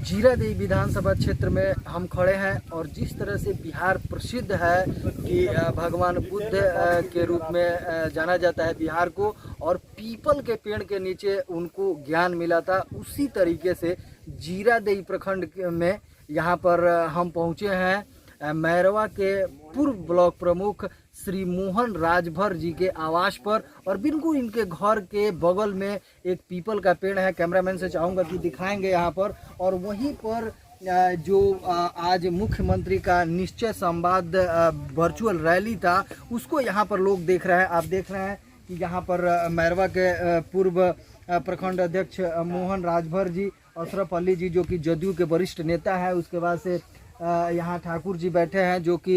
जीरादेई विधानसभा क्षेत्र में हम खड़े हैं और जिस तरह से बिहार प्रसिद्ध है कि भगवान बुद्ध के रूप में जाना जाता है बिहार को, और पीपल के पेड़ के नीचे उनको ज्ञान मिला था, उसी तरीके से जीरादेई प्रखंड में यहाँ पर हम पहुँचे हैं मैरवा के पूर्व ब्लॉक प्रमुख श्री मोहन राजभर जी के आवास पर, और बिल्कुल इनके घर के बगल में एक पीपल का पेड़ है। कैमरामैन से चाहूँगा कि दिखाएंगे यहाँ पर, और वहीं पर जो आज मुख्यमंत्री का निश्चय संवाद वर्चुअल रैली था उसको यहाँ पर लोग देख रहे हैं। आप देख रहे हैं कि यहाँ पर मैरवा के पूर्व प्रखंड अध्यक्ष मोहन राजभर जी, अशरफ अली जी जो कि जदयू के वरिष्ठ नेता है, उसके बाद से यहाँ ठाकुर जी बैठे हैं जो कि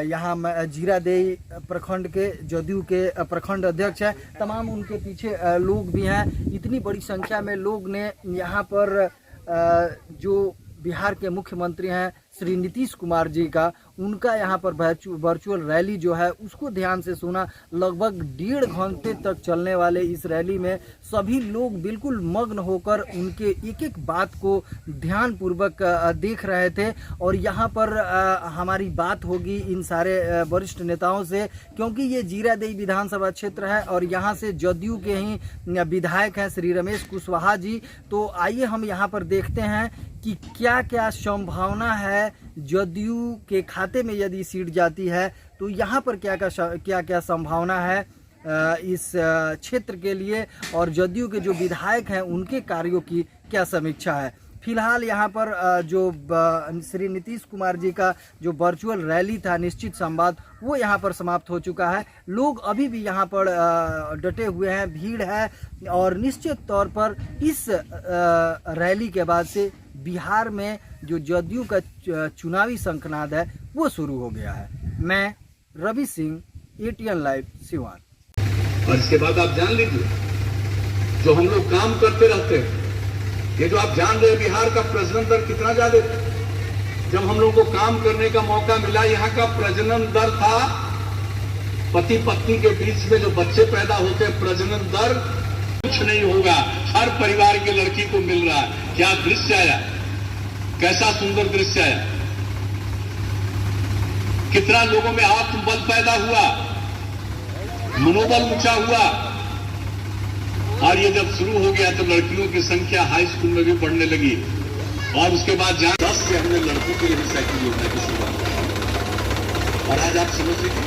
यहाँ जीरादेई प्रखंड के जदयू के प्रखंड अध्यक्ष हैं। तमाम उनके पीछे लोग भी हैं। इतनी बड़ी संख्या में लोग ने यहाँ पर जो बिहार के मुख्यमंत्री हैं श्री नीतीश कुमार जी का, उनका यहाँ पर वर्चुअल रैली जो है उसको ध्यान से सुना। लगभग 1.5 घंटे तक चलने वाले इस रैली में सभी लोग बिल्कुल मग्न होकर उनके एक एक बात को ध्यानपूर्वक देख रहे थे। और यहाँ पर हमारी बात होगी इन सारे वरिष्ठ नेताओं से, क्योंकि ये जीरादेई विधानसभा क्षेत्र है और यहाँ से जदयू के ही विधायक हैं श्री रमेश कुशवाहा जी। तो आइए हम यहाँ पर देखते हैं कि क्या क्या संभावना है जदयू के खाते में यदि सीट जाती है तो यहाँ पर क्या क्या संभावना है इस क्षेत्र के लिए, और जदयू के जो विधायक हैं उनके कार्यों की क्या समीक्षा है। फिलहाल यहाँ पर जो श्री नीतीश कुमार जी का जो वर्चुअल रैली था निश्चित संवाद, वो यहाँ पर समाप्त हो चुका है। लोग अभी भी यहाँ पर डटे हुए हैं, भीड़ है, और निश्चित तौर पर इस रैली के बाद से बिहार में जो जदयू का चुनावी शंखनाद है वो शुरू हो गया है। मैं रवि सिंह, ATN लाइव सिवान। और इसके बाद आप जान लीजिए, जो हम लोग काम करते रहते हैं, ये जो आप जान रहे हैं बिहार का प्रजनन दर कितना ज्यादा था। जब हम लोग को काम करने का मौका मिला, यहाँ का प्रजनन दर था, पति पत्नी के बीच में जो बच्चे पैदा होते हैं, प्रजनन दर कुछ नहीं होगा, हर परिवार की लड़की को मिल रहा है। क्या दृश्य आया, कैसा सुंदर दृश्य आया, कितना लोगों में आत्मबल पैदा हुआ, मनोबल ऊंचा हुआ। और ये जब शुरू हो गया तो लड़कियों की संख्या हाई स्कूल में भी बढ़ने लगी, और उसके बाद 10 से हमने लड़कों के लिए साइकिल योजना की शुरुआत की। और आज आप समझ लीजिए,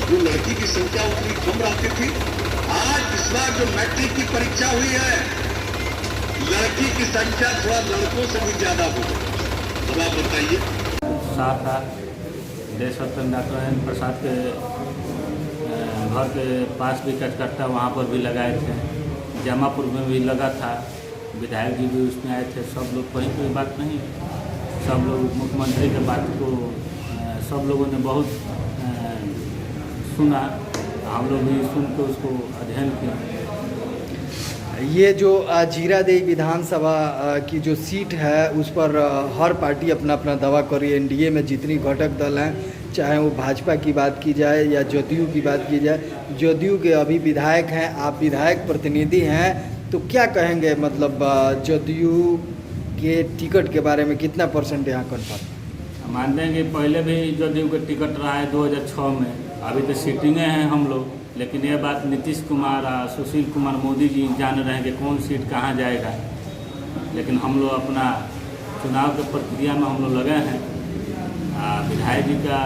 जो लड़की की संख्या उतनी कम रहती थी, आज इस बार जो मैट्रिक की परीक्षा हुई है, लड़की की संख्या थोड़ा लड़कों से भी ज्यादा हो गई। अब आप बताइए। साथ देशरत्न डॉक्टर राजेंद्र प्रसाद के घर के पास भी कटकट्टा वहाँ पर भी लगाए थे, जमापुर में भी लगा था, विधायक जी भी उसमें आए थे। सब लोग, कहीं कोई बात नहीं, सब लोग मुख्यमंत्री के बात को सब लोगों ने बहुत सुना, हम लोग भी सुन के उसको अध्ययन किया। ये जो जीरादेई विधानसभा की जो सीट है उस पर हर पार्टी अपना अपना दावा कर रही है। NDA में जितनी घटक दल हैं, चाहे वो भाजपा की बात की जाए या जदयू की बात की जाए, जदयू के अभी विधायक हैं, आप विधायक प्रतिनिधि हैं, तो क्या कहेंगे, मतलब जदयू के टिकट के बारे में कितना % यहाँ कन्फर्म? मानते हैं कि पहले भी जदयू का टिकट रहा है 2006 में, अभी तो सीटिंगें हैं हम लोग, लेकिन ये बात नीतीश कुमार और सुशील कुमार मोदी जी जान रहे हैं कि कौन सीट कहाँ जाएगा। लेकिन हम लोग अपना चुनाव के प्रक्रिया में हम लोग लगे हैं। विधायक जी का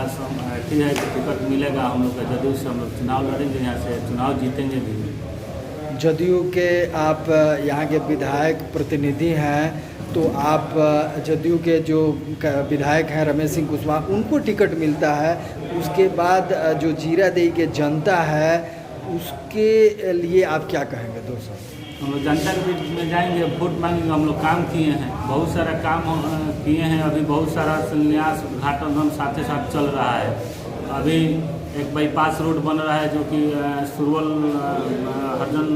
ठीक है कि टिकट मिलेगा, हम लोग का जदयू से हम लोग चुनाव लड़ेंगे, यहाँ से चुनाव जीतेंगे भी। जदयू के आप यहाँ के विधायक प्रतिनिधि हैं, तो आप जदयू के जो विधायक हैं रमेश सिंह कुशवाहा, उनको टिकट मिलता है, उसके बाद जो जीरादेई के जनता है उसके लिए आप क्या कहेंगे? 2 साल हम लोग जनता के बीच में जाएंगे, वोट मांगेंगे। हम लोग काम किए हैं, बहुत सारा काम किए हैं, अभी बहुत सारा शिलान्यास उद्घाटन साथ ही साथ चल रहा है। अभी एक बाईपास रोड बन रहा है जो कि सुरवल हरजन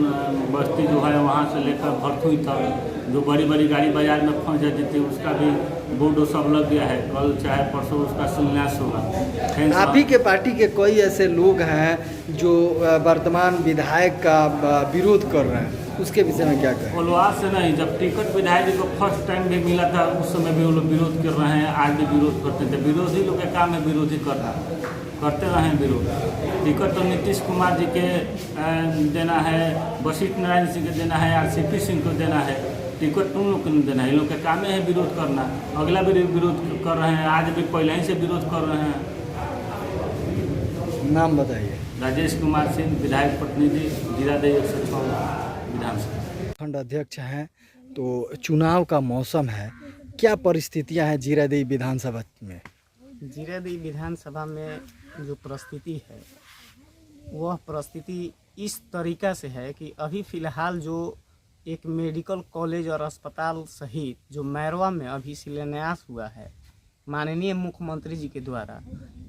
बस्ती जो है वहाँ से लेकर भरथुई तक जो बड़ी बड़ी गाड़ी बाजार में फंस जाती थी उसका भी बोर्ड सब लग गया है। कल चाहे परसों उसका शिलान्यास होगा। आप ही के पार्टी के कोई ऐसे लोग हैं जो वर्तमान विधायक का विरोध कर रहे हैं, उसके विषय में क्या कहें? फॉलोअर्स से नहीं, जब टिकट विधायक जी को फर्स्ट टाइम भी मिला था उस समय भी वो लोग विरोध कर रहे हैं, आज भी विरोध करते थे। विरोधी लोग के काम है विरोधी करना, करते रहे विरोध। टिकट तो नीतीश कुमार जी के देना है, वशिष्ठ नारायण सिंह के देना है, RCP सिंह को देना है, टिकट तुम लोग को नहीं देना है। इन लोग के काम है विरोध करना। अगला भी विरोध कर रहे हैं, आज भी पहले ही से विरोध कर रहे हैं। नाम बताइए। राजेश कुमार सिंह, विधायक प्रतिनिधि, जीरादेई 106 विधानसभा खंड अध्यक्ष हैं। तो चुनाव का मौसम है, क्या परिस्थितियां हैं जीरादेई विधानसभा में? जीरादेई विधानसभा में जो परिस्थिति है वह परिस्थिति इस तरीका से है कि अभी फ़िलहाल जो एक मेडिकल कॉलेज और अस्पताल सहित जो मैरवा में अभी शिलान्यास हुआ है माननीय मुख्यमंत्री जी के द्वारा,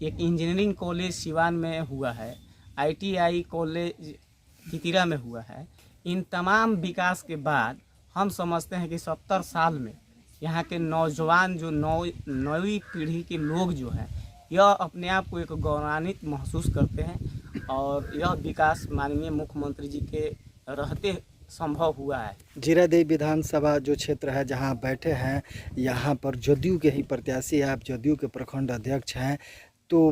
एक इंजीनियरिंग कॉलेज सिवान में हुआ है, ITI कॉलेज तितिरा में हुआ है। इन तमाम विकास के बाद हम समझते हैं कि 70 साल में यहाँ के नौजवान जो नवी पीढ़ी के लोग जो हैं यह अपने आप को एक गौरवान्वित महसूस करते हैं और यह विकास माननीय मुख्यमंत्री जी के रहते संभव हुआ है। जीरादेई विधानसभा जो क्षेत्र है जहां आप बैठे हैं, यहाँ पर जदयू के ही प्रत्याशी है, आप जदयू के प्रखंड अध्यक्ष हैं, तो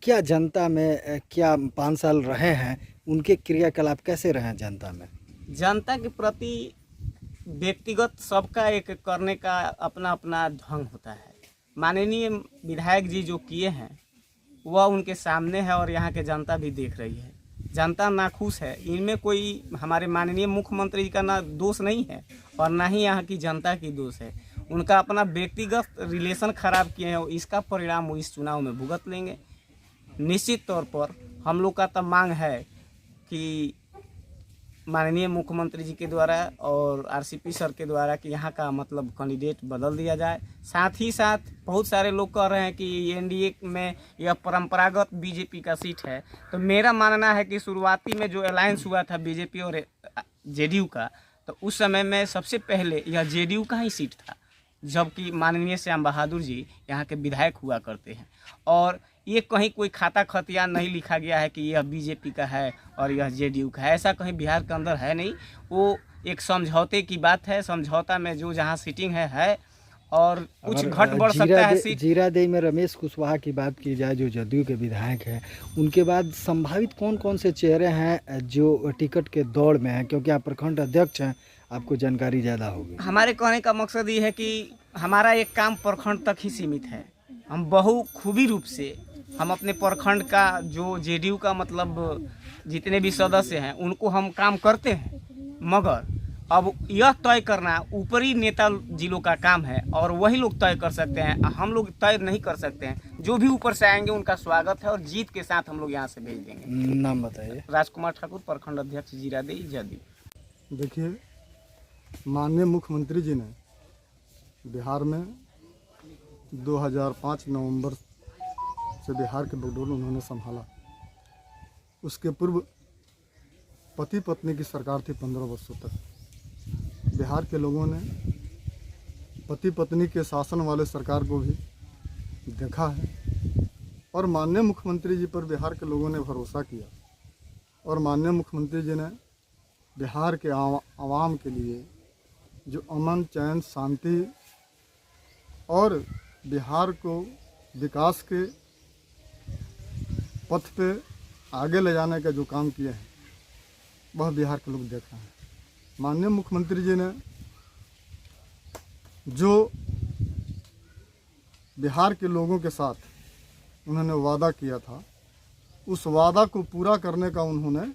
क्या जनता में क्या 5 साल रहे हैं, उनके क्रियाकलाप कैसे रहे जनता में? जनता के प्रति व्यक्तिगत सबका एक करने का अपना अपना ढंग होता है। माननीय विधायक जी जो किए हैं वह उनके सामने है और यहाँ के जनता भी देख रही है। जनता नाखुश है, इनमें कोई हमारे माननीय मुख्यमंत्री जी का ना दोष नहीं है और ना ही यहाँ की जनता की दोष है। उनका अपना व्यक्तिगत रिलेशन खराब किए हैं, इसका परिणाम वो इस चुनाव में भुगत लेंगे। निश्चित तौर पर हम लोग का तो मांग है कि माननीय मुख्यमंत्री जी के द्वारा और RCP सर के द्वारा कि यहाँ का मतलब कैंडिडेट बदल दिया जाए। साथ ही साथ बहुत सारे लोग कह रहे हैं कि NDA में यह परंपरागत BJP का सीट है, तो मेरा मानना है कि शुरुआती में जो अलायंस हुआ था BJP और JDU का, तो उस समय में सबसे पहले यह JDU का ही सीट था, जबकि माननीय श्याम बहादुर जी यहाँ के विधायक हुआ करते हैं और ये कहीं कोई खाता खतिया नहीं लिखा गया है कि यह BJP का है और यह JDU का है। ऐसा कहीं बिहार के अंदर है नहीं। वो एक समझौते की बात है, समझौता में जो जहाँ सीटिंग है और कुछ घट बढ़ सकता है सीट। जीरादेई में रमेश कुशवाहा की बात की जाए जो जदयू के विधायक हैं, उनके बाद संभावित कौन कौन से चेहरे हैं जो टिकट के दौड़ में हैं, क्योंकि आप प्रखंड अध्यक्ष हैं, आपको जानकारी ज़्यादा होगी। हमारे कहने का मकसद ये है कि हमारा एक काम प्रखंड तक ही सीमित है। हम बहुखूबी रूप से हम अपने प्रखंड का जो JDU का मतलब जितने भी सदस्य हैं उनको हम काम करते हैं, मगर अब यह तय करना ऊपरी नेता जिलों का काम है और वही लोग तय कर सकते हैं, हम लोग तय नहीं कर सकते हैं। जो भी ऊपर से आएंगे उनका स्वागत है और जीत के साथ हम लोग यहाँ से भेज देंगे। नाम बताइए। राजकुमार ठाकुर, प्रखंड अध्यक्ष जीरादेई जदयू। देखिए, माननीय मुख्यमंत्री जी ने बिहार में 2005 नवंबर से बिहार के बागडोर उन्होंने संभाला। उसके पूर्व पति पत्नी की सरकार थी 15 वर्षों तक। बिहार के लोगों ने पति पत्नी के शासन वाले सरकार को भी देखा है और माननीय मुख्यमंत्री जी पर बिहार के लोगों ने भरोसा किया और माननीय मुख्यमंत्री जी ने बिहार के आवाम के लिए जो अमन, चैन, शांति और बिहार को विकास के पथ पे आगे ले जाने का जो काम किए हैं वह बिहार के लोग देख रहे हैं। माननीय मुख्यमंत्री जी ने जो बिहार के लोगों के साथ उन्होंने वादा किया था, उस वादा को पूरा करने का उन्होंने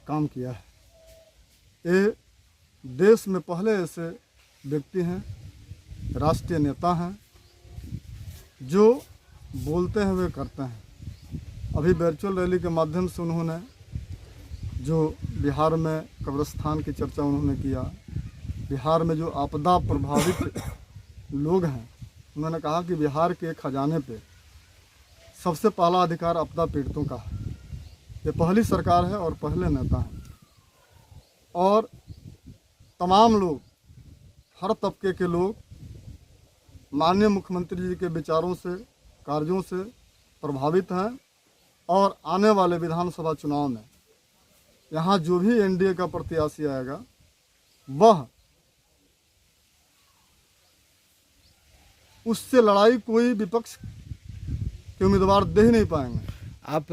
काम किया है। ये देश में पहले ऐसे व्यक्ति हैं, राष्ट्रीय नेता हैं, जो बोलते हैं वे करते हैं। अभी वर्चुअल रैली के माध्यम से उन्होंने जो बिहार में कब्रिस्तान की चर्चा उन्होंने किया, बिहार में जो आपदा प्रभावित लोग हैं, उन्होंने कहा कि बिहार के खजाने पे सबसे पहला अधिकार आपदा पीड़ितों का है। ये पहली सरकार है और पहले नेता हैं और तमाम लोग हर तबके के लोग माननीय मुख्यमंत्री जी के विचारों से, कार्यों से प्रभावित हैं और आने वाले विधानसभा चुनाव में यहाँ जो भी एनडीए का प्रत्याशी आएगा वह उससे लड़ाई कोई विपक्ष के उम्मीदवार दे ही नहीं पाएंगे। आप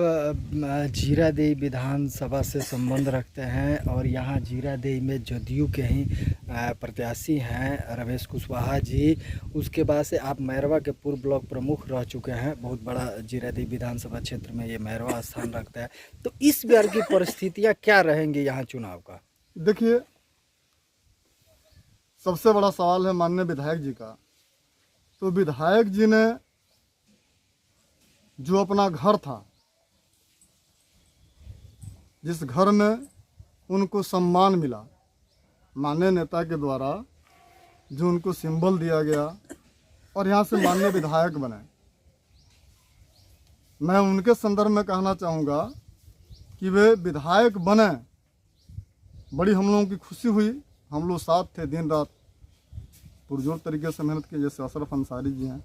जीरादेई विधानसभा से संबंध रखते हैं और यहाँ जीरादेई में जदयू के ही प्रत्याशी हैं रमेश कुशवाहा जी। उसके बाद से आप मैरवा के पूर्व ब्लॉक प्रमुख रह चुके हैं। बहुत बड़ा जीरादेई विधानसभा क्षेत्र में ये मैरवा स्थान रखता है। तो इस बार की परिस्थितियाँ क्या रहेंगी यहाँ चुनाव का? देखिए, सबसे बड़ा सवाल है माननीय विधायक जी का। तो विधायक जी ने जो अपना घर था, जिस घर में उनको सम्मान मिला माननीय नेता के द्वारा, जो उनको सिंबल दिया गया और यहाँ से माननीय विधायक बने, मैं उनके संदर्भ में कहना चाहूँगा कि वे विधायक बने। बड़ी हम लोगों की खुशी हुई। हम लोग साथ थे, दिन रात पुरजोर तरीके से मेहनत की। जैसे अशरफ अंसारी जी हैं,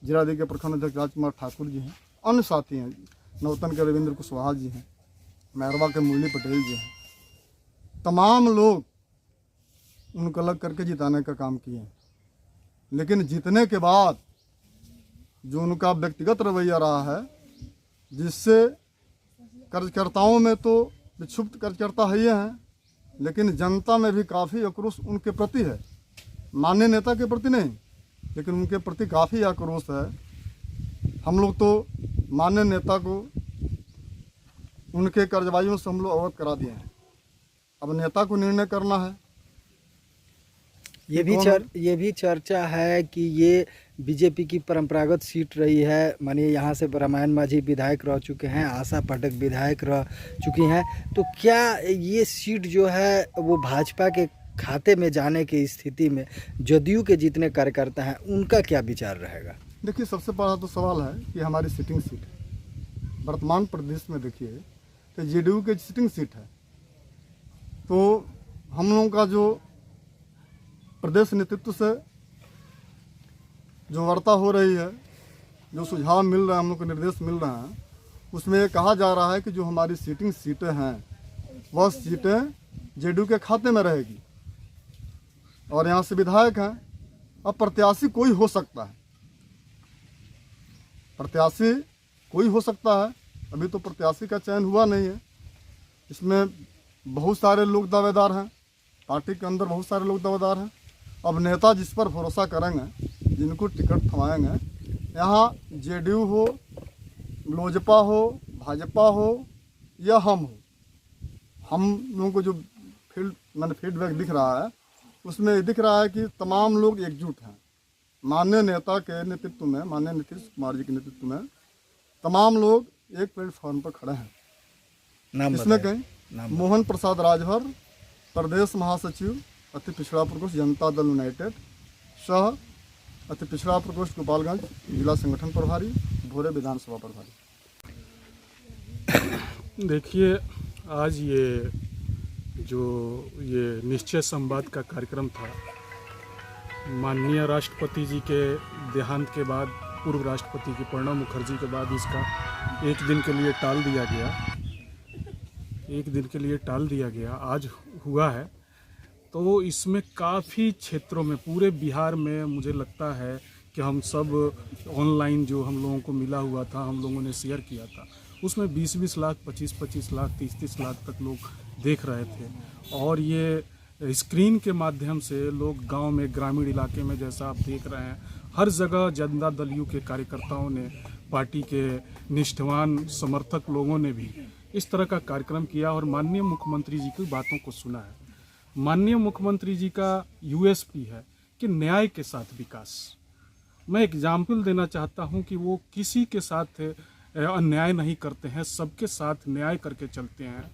जीरादेई के प्रखंड अध्यक्ष राजकुमार ठाकुर जी हैं, अन्य साथी हैं, नौतन के रविंद्र कुशवाहा जी हैं, मैरवा के मुरली पटेल जी हैं। तमाम लोग उनको अलग करके जिताने का काम किए हैं। लेकिन जीतने के बाद जो उनका व्यक्तिगत रवैया रहा है, जिससे कार्यकर्ताओं में तो विक्षुब्ध कार्यकर्ता है ही हैं, लेकिन जनता में भी काफ़ी आक्रोश उनके प्रति है। माननीय नेता के प्रति नहीं, लेकिन उनके प्रति काफ़ी आक्रोश है। हम लोग तो माननीय नेता को उनके कार्रवाइयों से हम लोग अवगत करा दिए हैं। अब नेता को निर्णय करना है। ये भी चर्चा है कि ये बीजेपी की परंपरागत सीट रही है। मानिए यहाँ से रामायण माझी विधायक रह चुके हैं, आशा पाठक विधायक रह चुकी हैं। तो क्या ये सीट जो है वो भाजपा के खाते में जाने की स्थिति में जदयू के जितने कार्यकर्ता हैं उनका क्या विचार रहेगा? देखिए, सबसे बड़ा तो सवाल है कि हमारी सिटिंग सीट है। वर्तमान प्रदेश में देखिए तो जेडीयू की सिटिंग सीट है। तो हम लोगों का जो प्रदेश नेतृत्व से जो वार्ता हो रही है, जो सुझाव मिल रहा है, हम लोग को निर्देश मिल रहा है, उसमें ये कहा जा रहा है कि जो हमारी सीटिंग सीटें हैं वह सीटें जेडीयू के खाते में रहेगी। और यहाँ से विधायक हैं। अब प्रत्याशी कोई हो सकता है, प्रत्याशी कोई हो सकता है। अभी तो प्रत्याशी का चयन हुआ नहीं है। इसमें बहुत सारे लोग दावेदार हैं, पार्टी के अंदर बहुत सारे लोग दावेदार हैं। अब नेता जिस पर भरोसा करेंगे, जिनको टिकट थमाएंगे, यहाँ जेडीयू हो, लोजपा हो, भाजपा हो या हम लोगों को जो फीडबैक दिख रहा है, उसमें दिख रहा है कि तमाम लोग एकजुट हैं। माननीय नेता के नेतृत्व में, माननीय नीतीश कुमार जी के नेतृत्व में तमाम लोग एक प्लेटफॉर्म पर खड़े हैं। इसमें कहीं मोहन प्रसाद राजभर, प्रदेश महासचिव अति पिछड़ा प्रकोष्ठ जनता दल यूनाइटेड, सह अति पिछड़ा प्रकोष्ठ गोपालगंज जिला संगठन प्रभारी, भोरे विधानसभा प्रभारी। देखिए, आज ये निश्चय संवाद का कार्यक्रम था, माननीय राष्ट्रपति जी के देहांत के बाद, पूर्व राष्ट्रपति की प्रणब मुखर्जी के बाद इसका एक दिन के लिए टाल दिया गया। आज हुआ है। तो इसमें काफ़ी क्षेत्रों में, पूरे बिहार में मुझे लगता है कि हम सब ऑनलाइन जो हम लोगों को मिला हुआ था, हम लोगों ने शेयर किया था, उसमें 20-20 लाख, 25-25 लाख, 30-30 लाख तक लोग देख रहे थे। और ये स्क्रीन के माध्यम से लोग गांव में, ग्रामीण इलाके में, जैसा आप देख रहे हैं, हर जगह जनता दल यू के कार्यकर्ताओं ने, पार्टी के निष्ठावान समर्थक लोगों ने भी इस तरह का कार्यक्रम किया और माननीय मुख्यमंत्री जी की बातों को सुना है। माननीय मुख्यमंत्री जी का यूएसपी है कि न्याय के साथ विकास। मैं एग्जाम्पल देना चाहता हूं कि वो किसी के साथ अन्याय नहीं करते हैं, सबके साथ न्याय करके चलते हैं।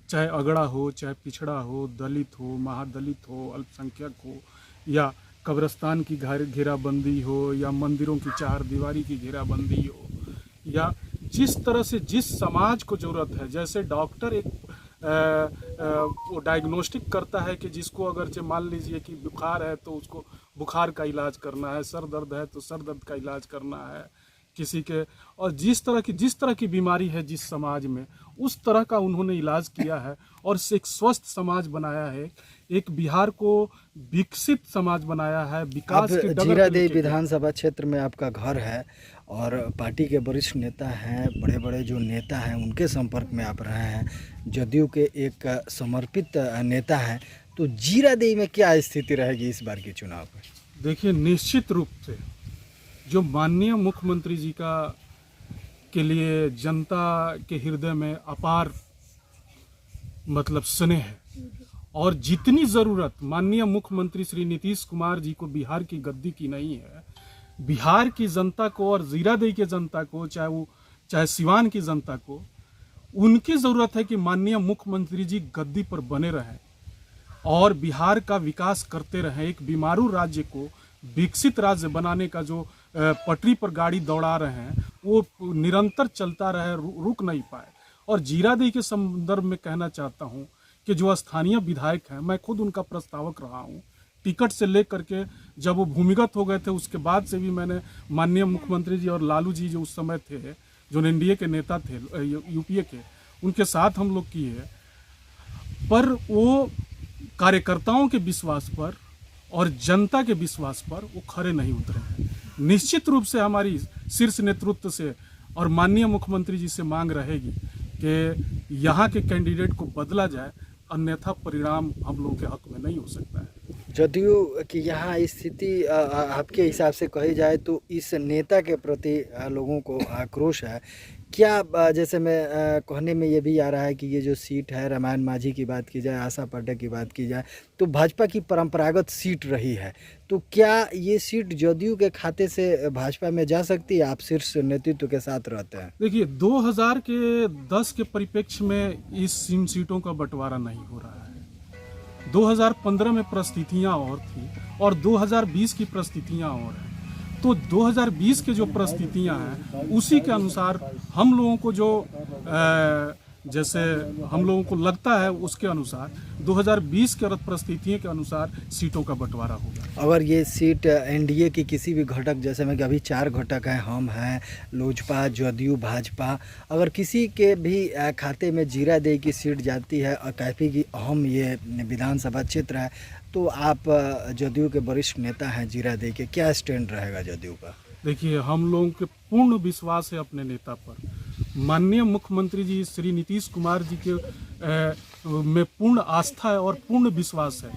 चाहे अगड़ा हो, चाहे पिछड़ा हो, दलित हो, महादलित हो, अल्पसंख्यक हो, या कब्रिस्तान की घेराबंदी हो, या मंदिरों की चार दीवारी की घेराबंदी हो, या जिस तरह से जिस समाज को ज़रूरत है, जैसे डॉक्टर एक वो डायग्नोस्टिक करता है कि जिसको अगर मान लीजिए कि बुखार है तो उसको बुखार का इलाज करना है, सर दर्द है तो सर दर्द का इलाज करना है किसी के, और जिस तरह की बीमारी है जिस समाज में, उस तरह का उन्होंने इलाज किया है और एक स्वस्थ समाज बनाया है, एक बिहार को विकसित समाज बनाया है, विकास आप के डगर पे जीरादेई लेके गया। विधानसभा क्षेत्र में आपका घर है और पार्टी के वरिष्ठ नेता हैं, बड़े बड़े जो नेता हैं उनके संपर्क में आप रहे हैं, जदयू के एक समर्पित नेता हैं, तो जीरादेई में क्या स्थिति रहेगी इस बार के चुनाव में? देखिए, निश्चित रूप से जो माननीय मुख्यमंत्री जी का के लिए जनता के हृदय में अपार मतलब स्नेह है और जितनी ज़रूरत माननीय मुख्यमंत्री श्री नीतीश कुमार जी को बिहार की गद्दी की नहीं है, बिहार की जनता को और जीरादेई के जनता को, चाहे सिवान की जनता को, उनकी ज़रूरत है कि माननीय मुख्यमंत्री जी गद्दी पर बने रहें और बिहार का विकास करते रहें। एक बीमारू राज्य को विकसित राज्य बनाने का जो पटरी पर गाड़ी दौड़ा रहे हैं वो निरंतर चलता रहे, रुक नहीं पाए। और जीरादेई के संदर्भ में कहना चाहता हूं कि जो स्थानीय विधायक हैं, मैं खुद उनका प्रस्तावक रहा हूं, टिकट से लेकर के जब वो भूमिगत हो गए थे उसके बाद से भी मैंने माननीय मुख्यमंत्री जी और लालू जी जो उस समय थे, जो एनडीए के नेता थे, यूपीए के, उनके साथ हम लोग किए, पर वो कार्यकर्ताओं के विश्वास पर और जनता के विश्वास पर वो खरे नहीं उतरे हैं। निश्चित रूप से हमारी शीर्ष नेतृत्व से और माननीय मुख्यमंत्री जी से मांग रहेगी कि यहाँ के कैंडिडेट को बदला जाए, अन्यथा परिणाम हम लोगों के हक में नहीं हो सकता है। जदयू की यहाँ स्थिति आपके हिसाब से कही जाए तो इस नेता के प्रति लोगों को आक्रोश है क्या? जैसे मैं कहने में ये भी आ रहा है कि ये जो सीट है, रामायण माझी की बात की जाए, आशा पाठक की बात की जाए, तो भाजपा की परंपरागत सीट रही है, तो क्या ये सीट जदयू के खाते से भाजपा में जा सकती है? आप शीर्ष नेतृत्व के साथ रहते हैं। देखिए, 2010 के परिप्रेक्ष्य में इस इन सीटों का बंटवारा नहीं हो रहा है। 2015 में परिस्थितियां और थी और 2020 की परिस्थितियां और हैं। तो 2020 के जो परिस्थितियां हैं उसी के अनुसार हम लोगों को जो जैसे हम लोगों को लगता है उसके अनुसार 2020 के परिस्थितियों के अनुसार सीटों का बंटवारा होगा। अगर ये सीट एनडीए की किसी भी घटक, जैसे में कि अभी 4 घटक हैं, हम हैं, लोजपा, जदयू, भाजपा, अगर किसी के भी खाते में जीरादेई की सीट जाती है और काफ़ी की अहम ये विधानसभा क्षेत्र है, तो आप जदयू के वरिष्ठ नेता हैं जीरादेई के, क्या स्टैंड रहेगा जदयू का? देखिए, हम लोगों के पूर्ण विश्वास है अपने नेता पर। माननीय मुख्यमंत्री जी श्री नीतीश कुमार जी के में पूर्ण आस्था है और पूर्ण विश्वास है।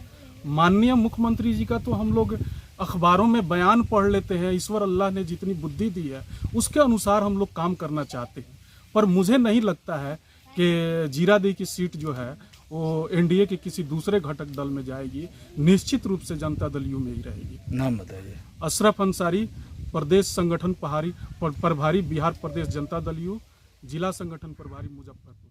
माननीय मुख्यमंत्री जी का तो हम लोग अखबारों में बयान पढ़ लेते हैं, ईश्वर अल्लाह ने जितनी बुद्धि दी है उसके अनुसार हम लोग काम करना चाहते हैं। पर मुझे नहीं लगता है कि जीरादेई की सीट जो है वो एनडीए के किसी दूसरे घटक दल में जाएगी। निश्चित रूप से जनता दल यू में ही रहेगी। नाम बताइए। अशरफ अंसारी, प्रदेश संगठन प्रभारी बिहार प्रदेश जनता दल यू, जिला संगठन प्रभारी मुजफ्फरपुर।